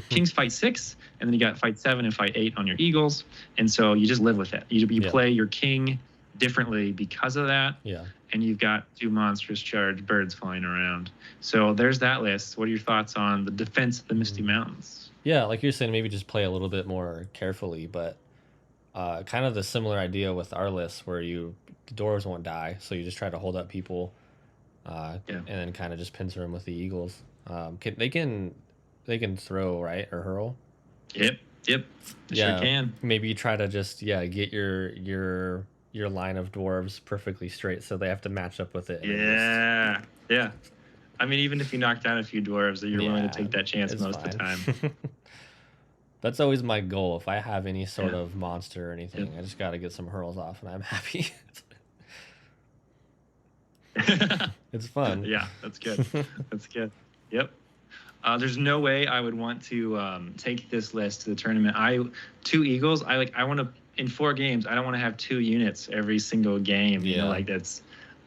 Kings fight 6, and then you got fight 7 and fight 8 on your eagles, and so you just live with it. You play your king differently because of that.
Yeah.
And you've got 2 monstrous charged birds flying around. So there's that list. What are your thoughts on the Defense of the Misty Mountains?
Yeah, like you're saying, maybe just play a little bit more carefully, but kind of the similar idea with our list where the dwarves won't die, so you just try to hold up people and then kind of just pincer them with the eagles. They can throw, right, or hurl.
Yep. They sure can.
Maybe try to just get your line of dwarves perfectly straight, so they have to match up with it.
Yeah. I mean, even if you knock down a few dwarves, you're willing to take that chance most of the time.
That's always my goal. If I have any sort of monster or anything, I just got to get some hurls off, and I'm happy. It's fun.
Yeah, that's good. That's good. Yep. There's no way I would want to take this list to the tournament. 2 eagles. I want to, in 4 games, I don't want to have 2 units every single game. You know,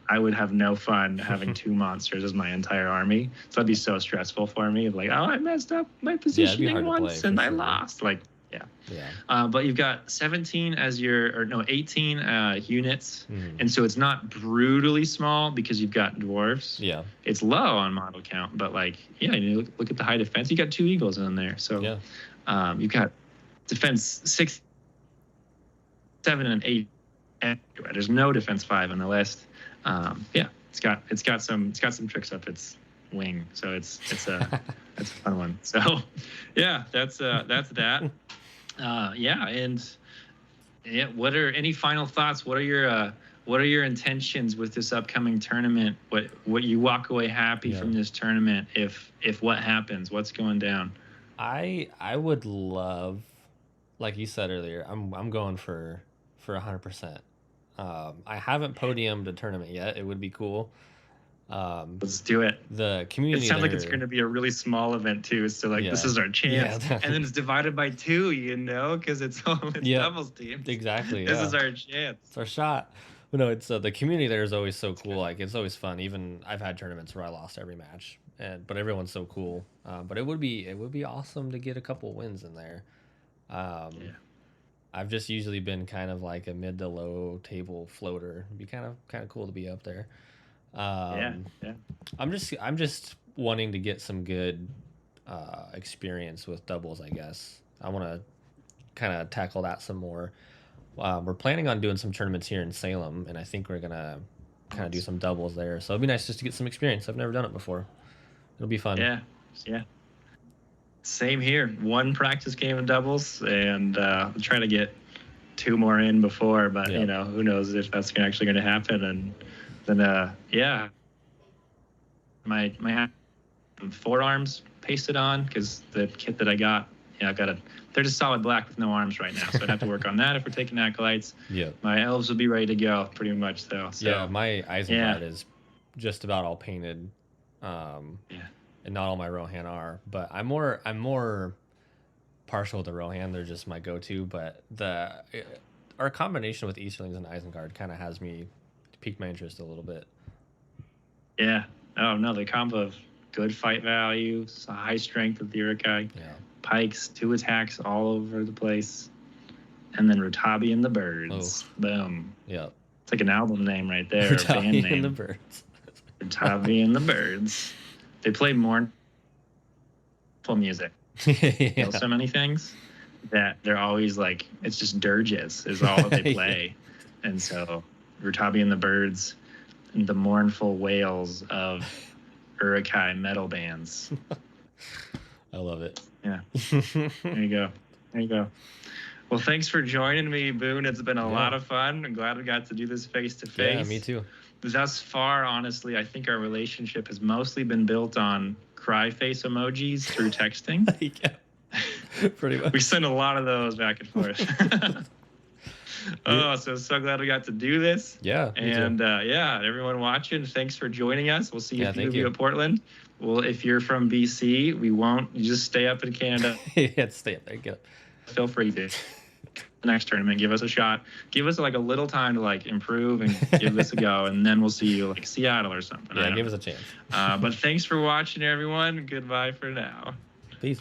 I would have no fun having 2 monsters as my entire army. So that'd be so stressful for me. Like, oh, I messed up my positioning once and I lost. Like, but you've got 18 units. And so it's not brutally small because you've got dwarves.
Yeah.
It's low on model count, but you look at the high defense. You got 2 eagles in there. So you've got defense 6, 7, and 8. There's no defense 5 on the list. It's got some tricks up its wing, so it's a fun one. So that's that. What are any final thoughts? What are your intentions with this upcoming tournament? What you walk away happy from this tournament if what happens? What's going down?
I would love, like you said earlier, I'm going for 100%. I haven't podiumed a tournament yet. It would be cool.
Let's do it.
The community.
It sounds like it's going to be a really small event too. So this is our chance, and then it's divided by 2. Because it's doubles teams.
Exactly.
This is our chance.
It's our shot. But no, it's the community there is always so cool. Like, it's always fun. Even I've had tournaments where I lost every match, but everyone's so cool. But it would be awesome to get a couple wins in there. I've just usually been kind of like a mid to low table floater. It'd be kind of cool to be up there. I'm just wanting to get some good experience with doubles, I guess. I want to kind of tackle that some more. We're planning on doing some tournaments here in Salem, and I think we're gonna kind of do some doubles there. So it'd be nice just to get some experience. I've never done it before. It'll be fun.
Yeah. Same here. 1 practice game of doubles, and I'll try to get 2 more in before, but who knows if that's actually going to happen. And then my forearms pasted on because the kit that I got, they're just solid black with no arms right now, so I'd have to work on that if we're taking acolytes. My elves will be ready to go pretty much though. So
my Isengard is just about all painted. And not all my Rohan are, but I'm more partial to Rohan. They're just my go-to, but our combination with Easterlings and Isengard kind of has me piqued my interest a little bit.
Yeah. Oh no, the combo of good fight value, high strength with the Uruk-hai, pikes, 2 attacks all over the place, and then Rotabi and the Birds. Boom.
Yeah.
It's like an album name right there.
Rotabi
band name.
and the Birds.
Rotabi and the Birds. They play mournful music. So many things that they're always like, it's just dirges is all that they play. And so Rotabi and the Birds and the mournful wails of Uruk-hai metal bands.
I love it.
Yeah. There you go. Well, thanks for joining me, Boone. It's been a lot of fun. I'm glad we got to do this face to face.
Yeah, me too.
Thus far, honestly, I think our relationship has mostly been built on cry face emojis through texting.
Pretty much.
We send a lot of those back and forth. So glad we got to do this.
Yeah.
And everyone watching, thanks for joining us. We'll see you at Portland. Well, if you're from BC, we won't. You just stay up in Canada.
Stay up there. Get up.
Feel free to. Next tournament, give us a shot. Give us a little time to improve and give this a go, and then we'll see you Seattle or something.
Give us a chance.
But thanks for watching, everyone. Goodbye for now.
Peace.